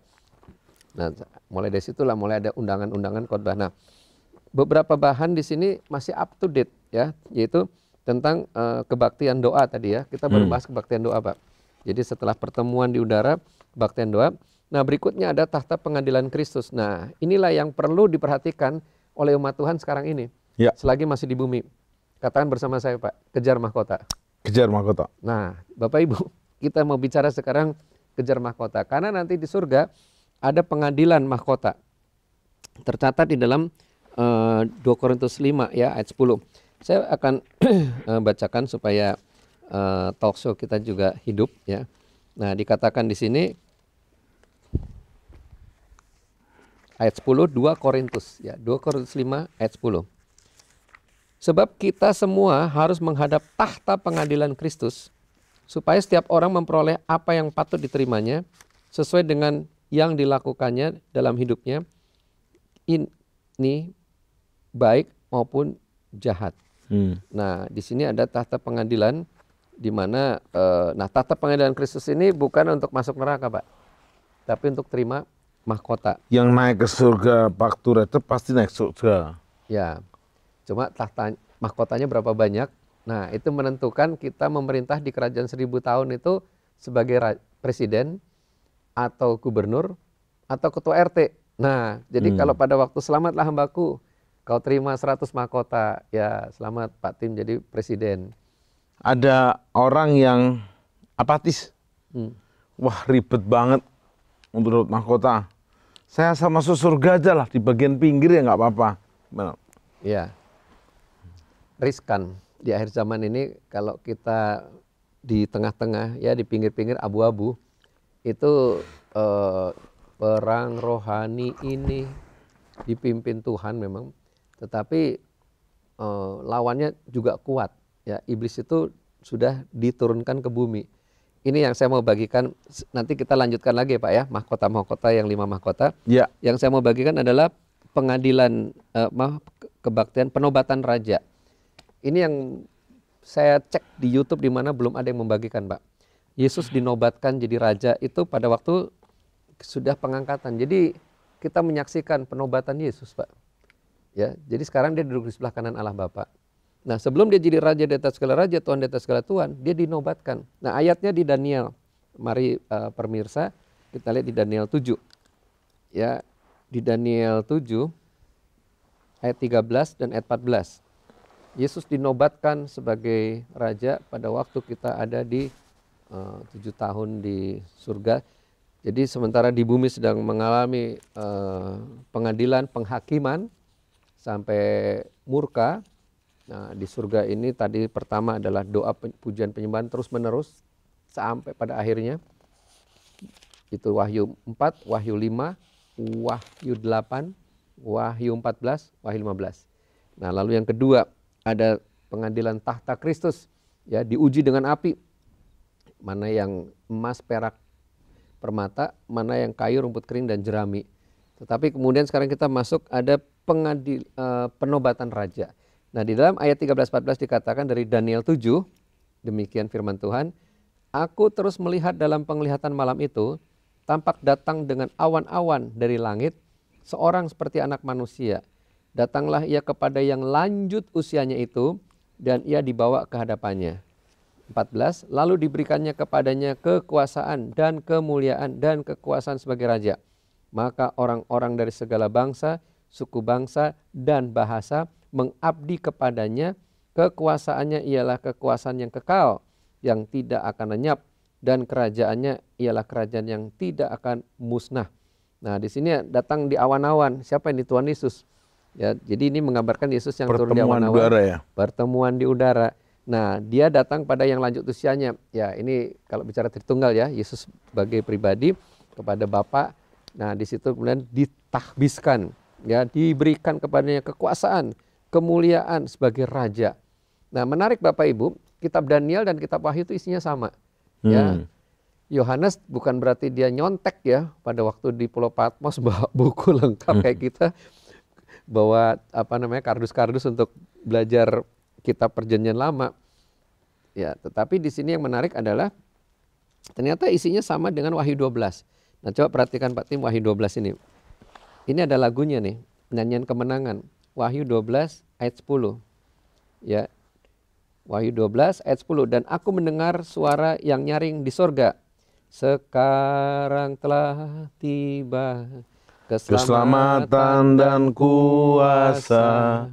Nah, mulai dari situlah mulai ada undangan-undangan khotbah. Nah, beberapa bahan di sini masih up to date ya, yaitu tentang kebaktian doa tadi ya. Kita baru bahas kebaktian doa, Pak. Jadi setelah pertemuan di udara, kebaktian doa. Nah, berikutnya ada tahta pengadilan Kristus. Nah, inilah yang perlu diperhatikan oleh umat Tuhan sekarang ini. Ya. Selagi masih di bumi. Katakan bersama saya, Pak, kejar mahkota. Kejar mahkota. Nah, Bapak Ibu, kita mau bicara sekarang kejar mahkota. Karena nanti di surga ada pengadilan mahkota. Tercatat di dalam 2 Korintus 5 ya ayat 10. Saya akan bacakan supaya talk show kita juga hidup ya. Nah, dikatakan di sini ayat 10 2 Korintus ya, 2 Korintus 5 ayat 10. Sebab kita semua harus menghadap tahta pengadilan Kristus supaya setiap orang memperoleh apa yang patut diterimanya sesuai dengan yang dilakukannya dalam hidupnya, ini baik maupun jahat. Nah, di sini ada tahta pengadilan di mana nah tahta pengadilan Kristus ini bukan untuk masuk neraka, Pak. Tapi untuk terima mahkota. Yang naik ke surga faktura itu pasti naik surga. Ya. Cuma tahta mahkotanya berapa banyak? Nah, itu menentukan kita memerintah di kerajaan 1000 tahun itu sebagai presiden atau gubernur atau ketua RT. Nah, jadi kalau pada waktu selamatlah hambaku, kau terima 100 mahkota, ya selamat Pak Tim jadi presiden. Ada orang yang apatis. Wah, ribet banget untuk dapat mahkota. Saya sama masuk surga aja lah, di bagian pinggir ya nggak apa-apa. Ya, riskan di akhir zaman ini kalau kita di tengah-tengah ya di pinggir-pinggir abu-abu itu perang rohani ini dipimpin Tuhan memang, tetapi lawannya juga kuat ya. Iblis itu sudah diturunkan ke bumi. Ini yang saya mau bagikan, nanti kita lanjutkan lagi Pak ya, mahkota-mahkota yang 5 mahkota. Ya. Yang saya mau bagikan adalah pengadilan kebaktian penobatan raja. Ini yang saya cek di YouTube di mana belum ada yang membagikan, Pak. Yesus dinobatkan jadi raja itu pada waktu sudah pengangkatan. Jadi kita menyaksikan penobatan Yesus, Pak. Ya, jadi sekarang dia duduk di sebelah kanan Allah Bapa. Nah, sebelum dia jadi raja di atas segala raja, Tuhan di atas segala Tuhan, dia dinobatkan. Nah, ayatnya di Daniel. Mari pemirsa, kita lihat di Daniel 7. Ya, di Daniel 7 ayat 13 dan ayat 14. Yesus dinobatkan sebagai raja pada waktu kita ada di 7 tahun di surga. Jadi sementara di bumi sedang mengalami pengadilan, penghakiman sampai murka. Nah, di surga ini tadi pertama adalah doa pujian penyembahan terus menerus sampai pada akhirnya. Itu Wahyu 4, Wahyu 5, Wahyu 8, Wahyu 14, Wahyu 15. Nah, lalu yang kedua ada pengadilan tahta Kristus, ya diuji dengan api. Mana yang emas, perak, permata, mana yang kayu, rumput kering dan jerami. Tetapi kemudian sekarang kita masuk ada penobatan raja. Nah, di dalam ayat 13-14 dikatakan dari Daniel 7, demikian firman Tuhan, aku terus melihat dalam penglihatan malam itu, tampak datang dengan awan-awan dari langit, seorang seperti anak manusia. Datanglah ia kepada yang lanjut usianya itu, dan ia dibawa ke hadapannya. 14, lalu diberikannya kepadanya kekuasaan dan kemuliaan dan kekuasaan sebagai raja. Maka orang-orang dari segala bangsa, suku bangsa, dan bahasa mengabdi kepadanya. Kekuasaannya ialah kekuasaan yang kekal, yang tidak akan lenyap, dan kerajaannya ialah kerajaan yang tidak akan musnah. Nah, di sini datang di awan-awan. Siapa yang di Tuhan Yesus? Ya, jadi ini menggambarkan Yesus yang turun di awan-awan. Ya? Pertemuan di udara. Nah, dia datang pada yang lanjut usianya. Ya, ini kalau bicara Tritunggal ya, Yesus sebagai pribadi kepada Bapa. Nah, di situ kemudian ditahbiskan, ya, diberikan kepadanya kekuasaan, kemuliaan sebagai raja. Nah, menarik Bapak Ibu, kitab Daniel dan kitab Wahyu itu isinya sama. Ya. Yohanes bukan berarti dia nyontek ya, pada waktu di Pulau Patmos bawa buku lengkap kayak kita, bawa kardus-kardus untuk belajar kitab Perjanjian Lama. Ya, tetapi di sini yang menarik adalah ternyata isinya sama dengan Wahyu 12. Nah, coba perhatikan Pak Tim Wahyu 12 ini. Ini ada lagunya nih, nyanyian kemenangan. Wahyu 12 ayat 10. Ya. Wahyu 12 ayat 10, dan aku mendengar suara yang nyaring di sorga. Sekarang telah tiba keselamatan dan kuasa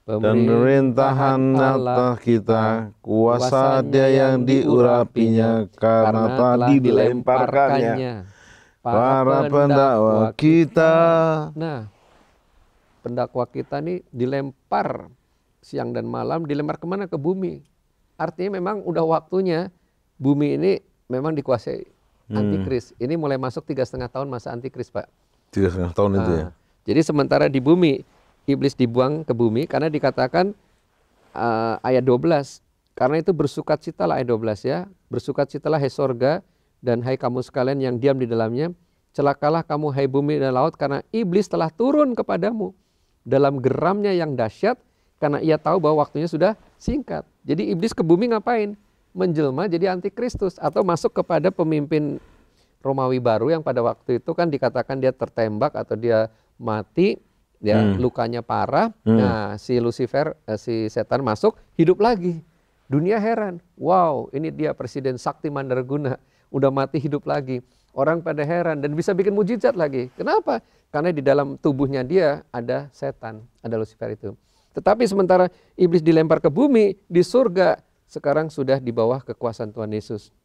pemerintahan atas kita, kuasa Dia yang diurapinya karena telah dilemparkannya para pendakwa kita. Nah, pendakwa kita nih dilempar siang dan malam, dilempar kemana? Ke bumi. Artinya memang udah waktunya bumi ini memang dikuasai antikris. Ini mulai masuk 3,5 tahun masa antikris, Pak. 3,5 tahun itu ya. Jadi sementara di bumi iblis dibuang ke bumi karena dikatakan ayat 12. Karena itu bersukacitalah ayat 12 ya. Bersukacitalah hai sorga dan hai kamu sekalian yang diam di dalamnya. Celakalah kamu hai bumi dan laut karena iblis telah turun kepadamu dalam geramnya yang dahsyat karena ia tahu bahwa waktunya sudah singkat. Jadi iblis ke bumi ngapain? Menjelma jadi antikristus atau masuk kepada pemimpin Romawi baru yang pada waktu itu kan dikatakan dia tertembak atau dia mati, ya lukanya parah. Nah, si Lucifer, si setan masuk, hidup lagi. Dunia heran. Wow, ini dia presiden sakti mandraguna, udah mati hidup lagi. Orang pada heran dan bisa bikin mujizat lagi. Kenapa? Karena di dalam tubuhnya dia ada setan, ada Lucifer itu. Tetapi sementara iblis dilempar ke bumi, di surga sekarang sudah di bawah kekuasaan Tuhan Yesus.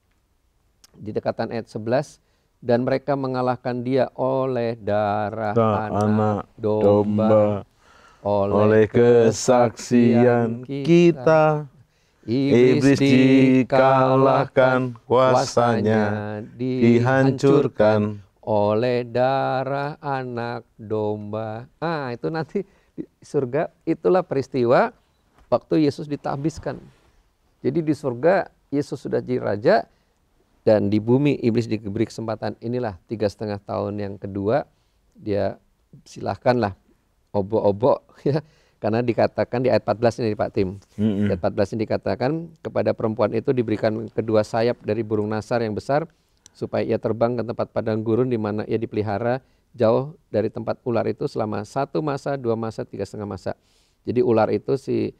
Di dekatan ayat 11, dan mereka mengalahkan dia oleh darah anak domba, oleh kesaksian kita. Iblis dikalahkan, kuasanya dihancurkan oleh darah anak domba. Ah, itu nanti di surga, itulah peristiwa waktu Yesus ditabiskan. Jadi di surga Yesus sudah jadi raja, dan di bumi iblis diberi kesempatan. Inilah 3,5 tahun yang kedua, dia silahkanlah obok-obok ya. Karena dikatakan di ayat 14 ini Pak Tim. Di ayat 14 ini dikatakan kepada perempuan itu diberikan kedua sayap dari burung nasar yang besar, supaya ia terbang ke tempat padang gurun di mana ia dipelihara jauh dari tempat ular itu selama 1 masa, 2 masa, 3,5 masa. Jadi ular itu si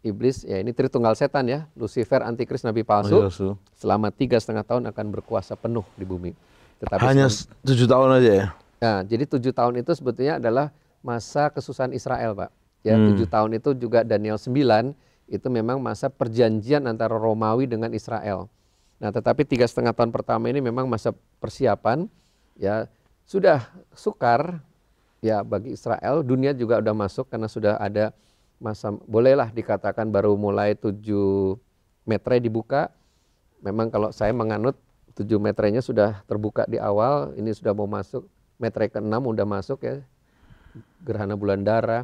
iblis, ya ini Tritunggal setan ya, Lucifer, antikris, nabi palsu, selama 3,5 tahun akan berkuasa penuh di bumi. Tetapi hanya 7 tahun aja ya? Nah, jadi 7 tahun itu sebetulnya adalah masa kesusahan Israel, Pak. Ya, 7 tahun itu juga Daniel 9, itu memang masa perjanjian antara Romawi dengan Israel. Nah, tetapi 3,5 tahun pertama ini memang masa persiapan, ya sudah sukar ya bagi Israel. Dunia juga udah masuk karena sudah ada masa, bolehlah dikatakan baru mulai 7 metre dibuka. Memang kalau saya menganut 7 metrenya sudah terbuka di awal, ini sudah mau masuk metre ke-6 udah masuk ya. Gerhana bulan darah,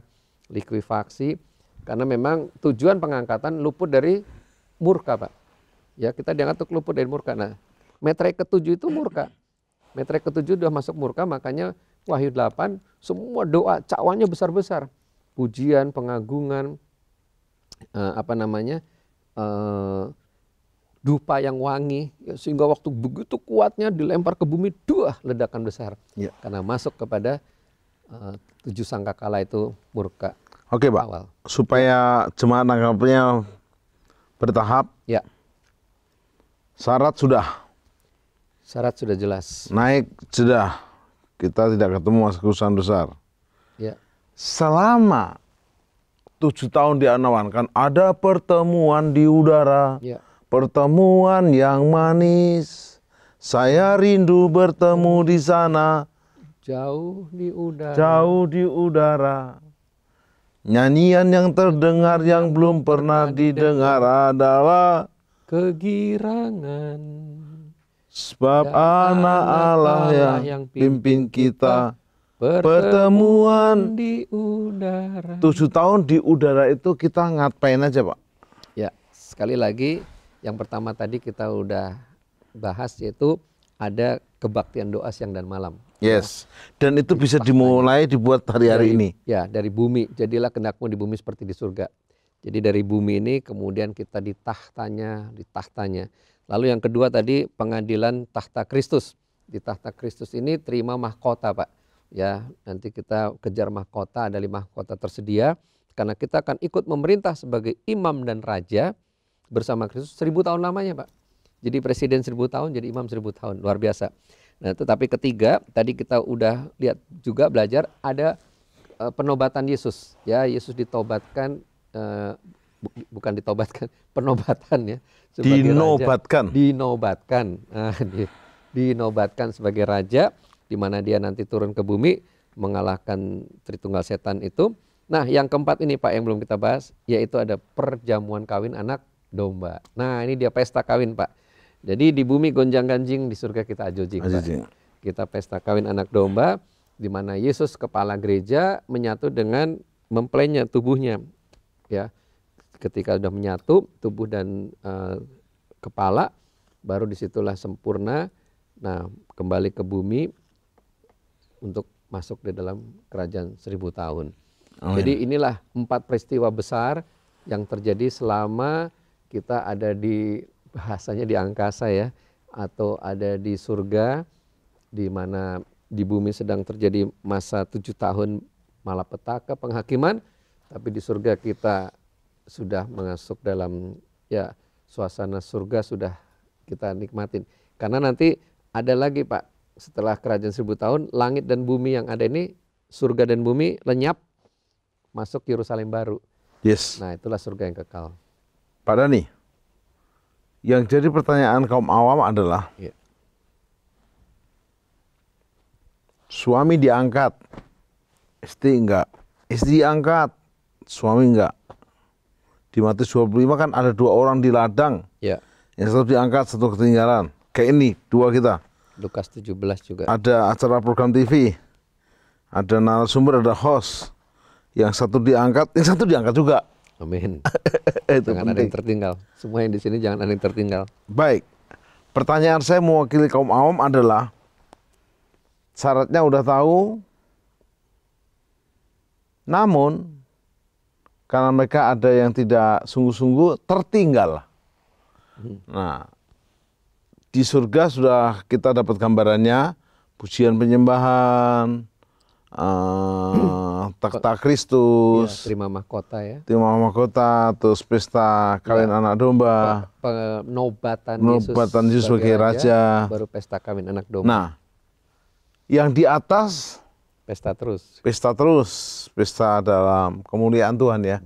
likuifaksi, karena memang tujuan pengangkatan luput dari murka, Pak. Ya, kita diangkat untuk luput dari murka. Nah, metre ke-7 itu murka. Metre ke-7 udah masuk murka, makanya Wahyu 8 semua doa cakwanya besar-besar. Pujian, pengagungan, dupa yang wangi, ya, sehingga waktu begitu kuatnya dilempar ke bumi, ledakan besar. Ya. Karena masuk kepada 7 sangkakala itu murka. Oke, Pak. Awal. Supaya jemaat nangkapnya bertahap. Ya. Syarat sudah jelas. Naik sudah. Kita tidak ketemu masa kesusahan besar. Ya. Selama 7 tahun dianawankan ada pertemuan di udara. Ya. Pertemuan yang manis. Saya rindu bertemu di sana. Jauh di udara. Nyanyian yang terdengar yang belum pernah didengar adalah kegirangan. Sebab anak Allah yang pimpin kita. Pertemuan di udara. 7 tahun di udara itu kita ngapain aja, Pak? Ya, sekali lagi yang pertama tadi kita udah bahas, yaitu ada kebaktian doa siang dan malam. Yes, dan itu bisa dimulai dibuat hari-hari ini. Ya, dari bumi. Jadilah kehendakmu di bumi seperti di surga. Jadi dari bumi ini kemudian kita di tahtanya. Lalu yang kedua tadi pengadilan tahta Kristus. Di tahta Kristus ini terima mahkota, Pak. Ya, nanti kita kejar mahkota, ada 5 mahkota tersedia karena kita akan ikut memerintah sebagai imam dan raja bersama Kristus 1000 tahun lamanya, Pak. Jadi presiden 1000 tahun, jadi imam 1000 tahun, luar biasa. Nah, tetapi ketiga, tadi kita udah lihat juga belajar ada penobatan Yesus. Ya, Yesus ditobatkan, bukan ditobatkan, penobatan ya. Sebagai Dinobatkan. raja. Dinobatkan. Nah, dinobatkan sebagai raja, di mana dia nanti turun ke bumi mengalahkan Tritunggal Setan itu. Nah, yang keempat ini Pak yang belum kita bahas, yaitu ada perjamuan kawin anak domba. Nah, ini dia pesta kawin, Pak. Jadi di bumi gonjang-ganjing, di surga kita ajojing, Pak. Kita pesta kawin anak domba, di mana Yesus kepala gereja menyatu dengan mempelainya, tubuhnya. Ya, ketika sudah menyatu tubuh dan kepala, baru disitulah sempurna. Nah, kembali ke bumi untuk masuk di dalam kerajaan 1000 tahun. Amin. Jadi inilah 4 peristiwa besar yang terjadi selama kita ada di, bahasanya di angkasa ya, atau ada di surga, di mana di bumi sedang terjadi masa 7 tahun malapetaka penghakiman, tapi di surga kita sudah masuk dalam ya suasana surga, sudah kita nikmatin. Karena nanti ada lagi Pak, setelah kerajaan 1000 tahun, langit dan bumi yang ada ini, surga dan bumi lenyap, masuk Yerusalem baru. Yes. Nah, itulah surga yang kekal. Pak Dhani, yang jadi pertanyaan kaum awam adalah, suami diangkat, istri enggak, istri diangkat, suami enggak. Di Matius 25 kan ada 2 orang di ladang, yang satu diangkat, satu ketinggalan. Kayak ini 2 kita. Lukas 17 juga. Ada acara program TV, ada narasumber, ada host. Yang satu diangkat, yang satu diangkat juga. Amin. Itu jangan penting. ada yang tertinggal. Semua yang di sini jangan ada yang tertinggal. Baik, pertanyaan saya mewakili kaum awam adalah, syaratnya udah tahu, namun karena mereka ada yang tidak sungguh-sungguh, tertinggal. Nah, di surga sudah kita dapat gambarannya, pujian penyembahan, takhta Kristus, terima mahkota ya. Terima mahkota, terus pesta kawin anak domba, penobatan Yesus sebagai raja, baru pesta kawin anak domba. Nah, yang di atas pesta terus. Pesta dalam kemuliaan Tuhan ya.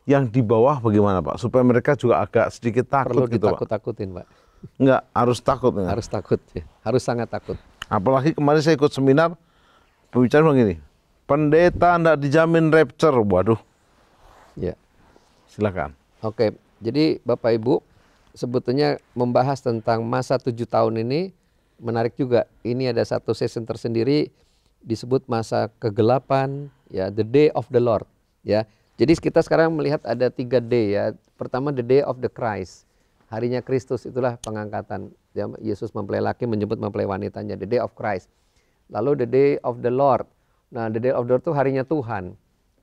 Yang di bawah bagaimana Pak? Supaya mereka juga agak sedikit takut. Perlu gitu Pak. ditakut-takutin Pak. Enggak, harus takut. Ya? Harus takut ya. Harus sangat takut. Apalagi kemarin saya ikut seminar, pembicaraan begini, pendeta enggak dijamin rapture. Waduh. Ya. Silakan. Oke, jadi Bapak Ibu, sebetulnya membahas tentang masa 7 tahun ini menarik juga. Ini ada satu session tersendiri disebut masa kegelapan, ya, the day of the Lord, ya. Jadi kita sekarang melihat ada 3 day ya. Pertama the day of the Christ, harinya Kristus, itulah pengangkatan. Ya, Yesus mempelai laki menyebut mempelai wanitanya, the day of Christ. Lalu the day of the Lord. Nah, the day of the Lord itu harinya Tuhan.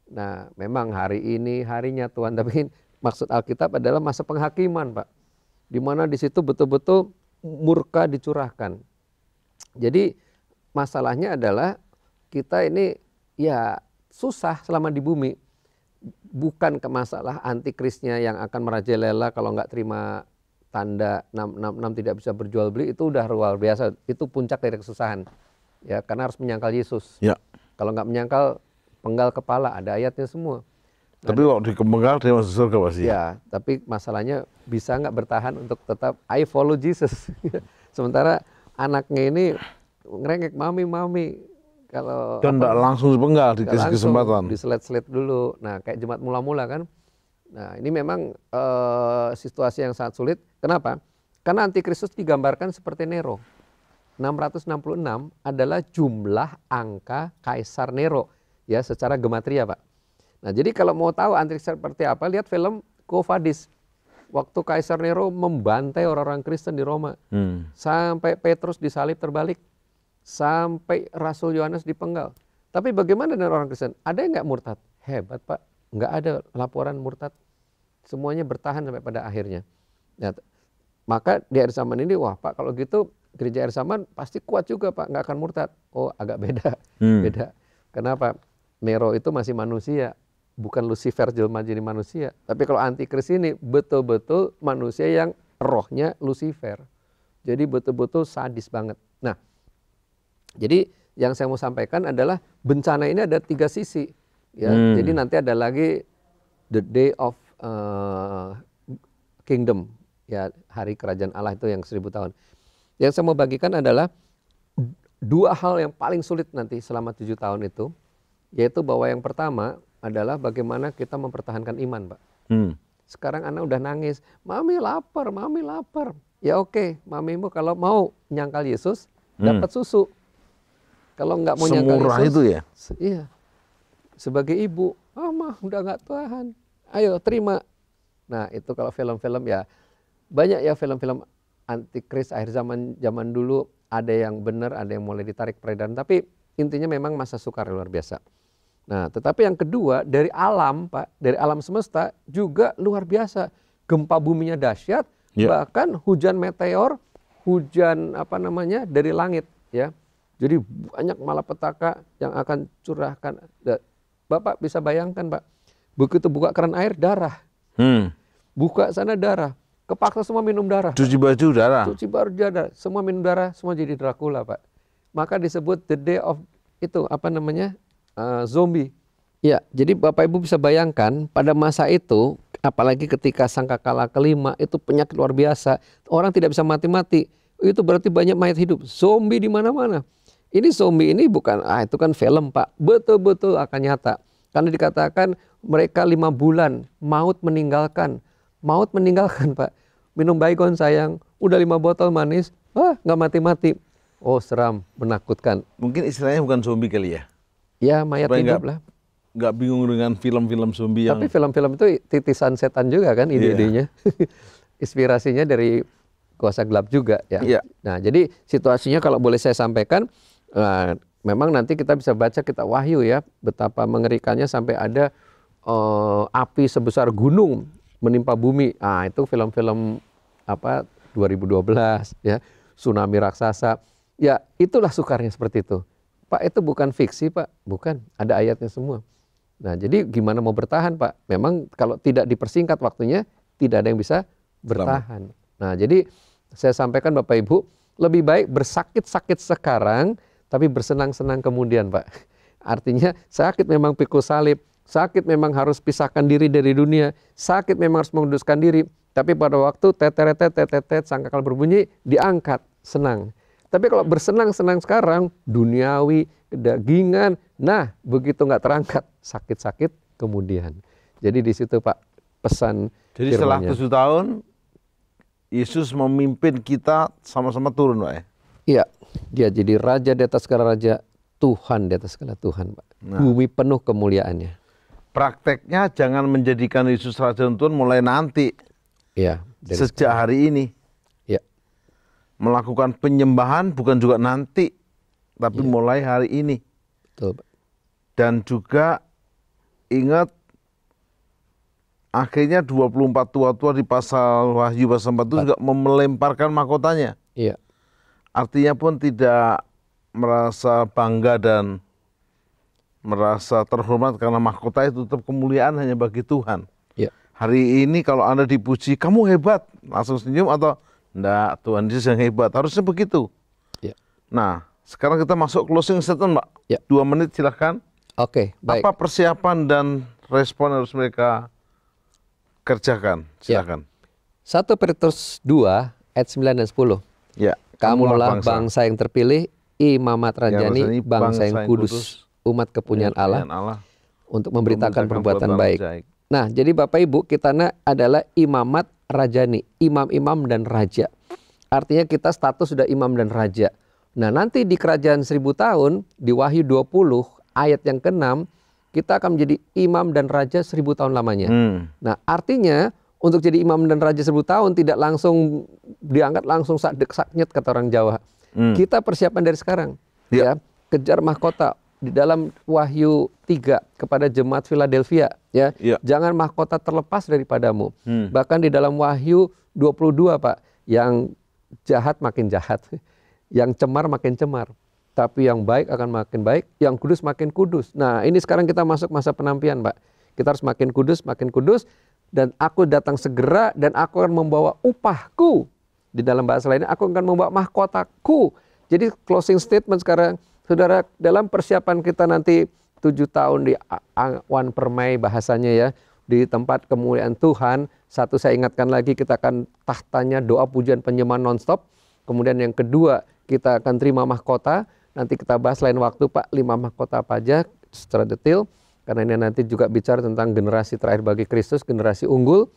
Nah, memang hari ini harinya Tuhan, tapi maksud Alkitab adalah masa penghakiman, Pak. Di mana di situ betul-betul murka dicurahkan. Jadi masalahnya adalah kita ini ya susah selama di bumi. Bukan ke masalah antikrisnya yang akan merajalela kalau nggak terima tanda 666 tidak bisa berjual beli, itu udah luar biasa. Itu puncak dari kesusahan. Ya, karena harus menyangkal Yesus. Ya. Kalau nggak menyangkal, penggal kepala, ada ayatnya semua. Tapi kalau dikempenggal dia masuk surga pasti. Ya, tapi masalahnya bisa nggak bertahan untuk tetap I follow Jesus. Sementara anaknya ini ngerengek mami. Kalau dan tidak langsung dipenggal, dikasih kesempatan. Diselet-selet dulu. Nah, kayak jemaat mula-mula kan. Nah, ini memang situasi yang sangat sulit. Kenapa? Karena antikristus digambarkan seperti Nero. 666 adalah jumlah angka Kaisar Nero, ya, secara gematria, Pak. Nah, jadi kalau mau tahu antikristus seperti apa, lihat film Quo Vadis. Waktu Kaisar Nero membantai orang-orang Kristen di Roma. Sampai Petrus disalib terbalik. Sampai Rasul Yohanes dipenggal. Tapi bagaimana dengan orang Kristen? Ada yang nggak murtad? Hebat Pak, nggak ada laporan murtad. semuanya bertahan sampai pada akhirnya. Nah, maka di akhir zaman ini, wah Pak kalau gitu gereja akhir zaman pasti kuat juga Pak, nggak akan murtad. Oh agak beda, beda. Kenapa? Nero itu masih manusia, bukan Lucifer jelma jadi manusia. Tapi kalau antikris ini betul-betul manusia yang rohnya Lucifer. Jadi betul-betul sadis banget. Nah, jadi yang saya mau sampaikan adalah bencana ini ada 3 sisi. Ya, jadi nanti ada lagi the day of kingdom, ya hari kerajaan Allah itu yang 1000 tahun. Yang saya mau bagikan adalah 2 hal yang paling sulit nanti selama 7 tahun itu, yaitu bahwa yang pertama adalah bagaimana kita mempertahankan iman, Pak. Sekarang anak udah nangis, mami lapar, mami lapar. Ya oke, mamimu kalau mau nyangkal Yesus dapat susu. Kalau nggak mau nyangkal Yesus, itu ya? Iya. Sebagai ibu, mah udah nggak tahan, ayo terima. Nah itu kalau film-film ya banyak ya film-film antikris akhir zaman dulu, ada yang benar, ada yang mulai ditarik peredaran. Tapi intinya memang masa sukar luar biasa. Nah tetapi yang kedua dari alam Pak, dari alam semesta juga luar biasa. Gempa buminya dahsyat, bahkan hujan meteor, hujan dari langit ya. Jadi banyak malapetaka yang akan curahkan. Bapak bisa bayangkan Pak, begitu buka keran air darah, buka sana darah, kepaksa semua minum darah. Cuci baju darah. Cuci baju darah, semua minum darah, semua jadi Dracula Pak. Maka disebut the day of itu zombie. Ya, jadi Bapak Ibu bisa bayangkan pada masa itu, apalagi ketika sangkakala kelima itu penyakit luar biasa, orang tidak bisa mati-mati. Itu berarti banyak mayat hidup, zombie di mana-mana. Ini zombie ini bukan, itu kan film Pak, betul-betul akan nyata. Karena dikatakan mereka 5 bulan maut meninggalkan Pak. Minum baygon sayang, udah 5 botol manis, nggak mati-mati. Oh seram, menakutkan. Mungkin istilahnya bukan zombie kali ya? Ya mayat hidup lah. Nggak bingung dengan film-film zombie yang... Tapi film-film itu titisan setan juga kan ide-idenya. Inspirasinya dari kuasa gelap juga ya. Nah jadi situasinya kalau boleh saya sampaikan, memang nanti kita bisa baca kitab Wahyu ya, betapa mengerikannya sampai ada api sebesar gunung menimpa bumi. Itu film-film 2012 ya, tsunami raksasa. Ya itulah sukarnya seperti itu. Pak itu bukan fiksi Pak, bukan, ada ayatnya semua. Nah jadi gimana mau bertahan Pak? Memang kalau tidak dipersingkat waktunya, tidak ada yang bisa bertahan. Nah jadi saya sampaikan Bapak Ibu, lebih baik bersakit-sakit sekarang, tapi bersenang-senang kemudian Pak. Artinya sakit memang pikul salib, sakit memang harus pisahkan diri dari dunia, sakit memang harus menguduskan diri. Tapi pada waktu tetet sangkakala berbunyi, diangkat, senang. Tapi kalau bersenang-senang sekarang, duniawi, kedagingan, nah begitu nggak terangkat, sakit-sakit kemudian. Jadi di situ Pak pesan. Jadi setelah 7 tahun, Yesus memimpin kita sama-sama turun Pak ya? Iya, dia jadi raja di atas segala raja, Tuhan di atas segala Tuhan Pak. Bumi penuh kemuliaannya. Prakteknya jangan menjadikan Yesus raja dan Tuhan mulai nanti. Iya. Sejak hari ini. Ya. Melakukan penyembahan bukan juga nanti, tapi mulai hari ini. Betul Pak. Dan juga ingat akhirnya 24 tua-tua di pasal Wahyu pasal 4 itu juga melemparkan mahkotanya. Iya. Artinya pun tidak merasa bangga dan merasa terhormat karena mahkota itu tetap kemuliaan hanya bagi Tuhan. Ya. Hari ini kalau Anda dipuji, kamu hebat, langsung senyum atau enggak, Tuhan Yesus yang hebat. Harusnya begitu. Ya. Nah, sekarang kita masuk closing statement, Pak. Ya. 2 menit silahkan. Oke, baik. Apa persiapan dan respon harus mereka kerjakan? Silakan. 1 Petrus 2 ayat 9 dan 10. Ya. Kamulah bangsa yang terpilih, imamat rajani, bangsa yang kudus, umat kepunyaan Allah, untuk memberitakan perbuatan baik. Nah, jadi Bapak Ibu, kita adalah imamat rajani, imam-imam dan raja. Artinya kita status sudah imam dan raja. Nah, nanti di kerajaan 1000 tahun, di Wahyu 20 ayat yang ke-6, kita akan menjadi imam dan raja 1000 tahun lamanya. Nah, artinya untuk jadi imam dan raja 1000 tahun tidak langsung diangkat langsung saknyet kata orang Jawa. Kita persiapan dari sekarang. Ya, kejar mahkota, di dalam Wahyu 3 kepada jemaat Philadelphia ya. Iya. Jangan mahkota terlepas daripadamu. Bahkan di dalam Wahyu 22 Pak, yang jahat makin jahat, yang cemar makin cemar, tapi yang baik akan makin baik, yang kudus makin kudus. Nah, ini sekarang kita masuk masa penampian, Pak. Kita harus makin kudus, dan aku datang segera dan aku akan membawa upahku. Di dalam bahasa lainnya, aku akan membawa mahkotaku. Jadi closing statement sekarang, saudara, dalam persiapan kita nanti 7 tahun di One Permai bahasanya ya, di tempat kemuliaan Tuhan. Satu, saya ingatkan lagi, kita akan tahtanya doa pujian penyembahan nonstop. Kemudian yang kedua, kita akan terima mahkota. Nanti kita bahas lain waktu Pak, 5 mahkota apa aja secara detail. Karena ini nanti juga bicara tentang generasi terakhir bagi Kristus, generasi unggul.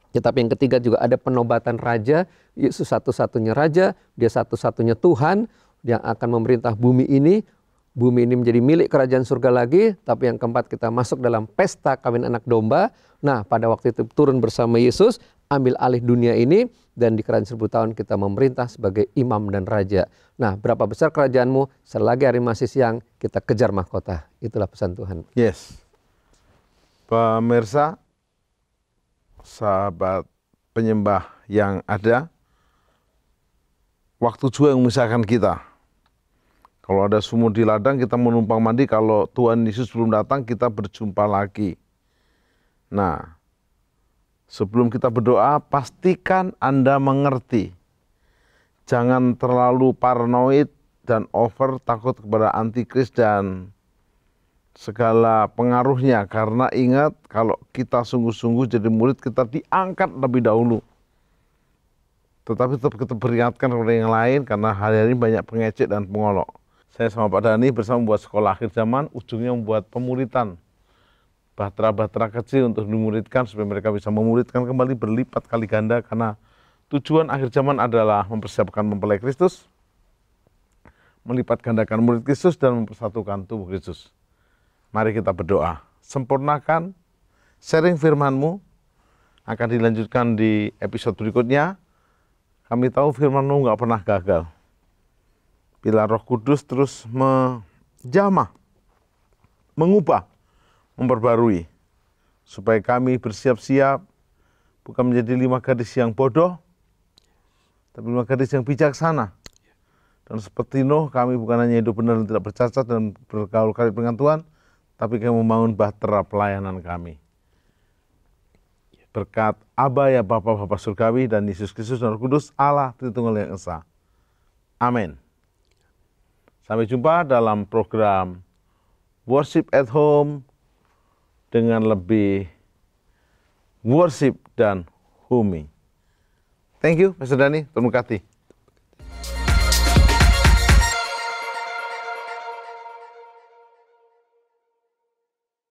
Tetapi yang ketiga juga ada penobatan raja. Yesus satu-satunya raja, dia satu-satunya Tuhan yang akan memerintah bumi ini. Bumi ini menjadi milik kerajaan surga lagi. Tapi yang keempat, kita masuk dalam pesta kawin anak domba. Nah, pada waktu itu turun bersama Yesus, ambil alih dunia ini, dan di kerajaan 1000 tahun kita memerintah sebagai imam dan raja. Nah, berapa besar kerajaanmu? Selagi hari masih siang, kita kejar mahkota. Itulah pesan Tuhan. Yes. Pemirsa, sahabat penyembah yang ada, waktu juga yang memisahkan kita. Kalau ada sumur di ladang, kita menumpang mandi. Kalau Tuhan Yesus belum datang, kita berjumpa lagi. Nah, sebelum kita berdoa, pastikan Anda mengerti. Jangan terlalu paranoid dan over takut kepada antikris dan segala pengaruhnya. Karena ingat, kalau kita sungguh-sungguh jadi murid, kita diangkat lebih dahulu. Tetapi tetap kita peringatkan kepada yang lain, karena hari-hari banyak pengecek dan pengolok. Saya sama Pak Dhani bersama membuat sekolah akhir zaman, ujungnya membuat pemuritan. Bahtera-bahtera kecil untuk dimuridkan, supaya mereka bisa memuridkan kembali berlipat kali ganda, karena tujuan akhir zaman adalah mempersiapkan mempelai Kristus, melipat gandakan murid Kristus, dan mempersatukan tubuh Kristus. Mari kita berdoa. Sempurnakan sharing firman-Mu, akan dilanjutkan di episode berikutnya. Kami tahu firman-Mu nggak pernah gagal. Bila Roh Kudus terus menjamah, mengubah, memperbarui, supaya kami bersiap-siap, bukan menjadi 5 gadis yang bodoh, tapi 5 gadis yang bijaksana. Dan seperti Nuh, kami bukan hanya hidup benar dan tidak bercacat dan bergaul karib dengan Tuhan, tapi kami membangun bahtera pelayanan kami. Berkat Aba ya Bapa Surgawi dan Yesus Kristus dan Roh Kudus, Allah Tritunggal yang Esa. Amin. Sampai jumpa dalam program Worship at Home dengan lebih worship dan homey. Thank you, Pastor Dhani. Terima kasih.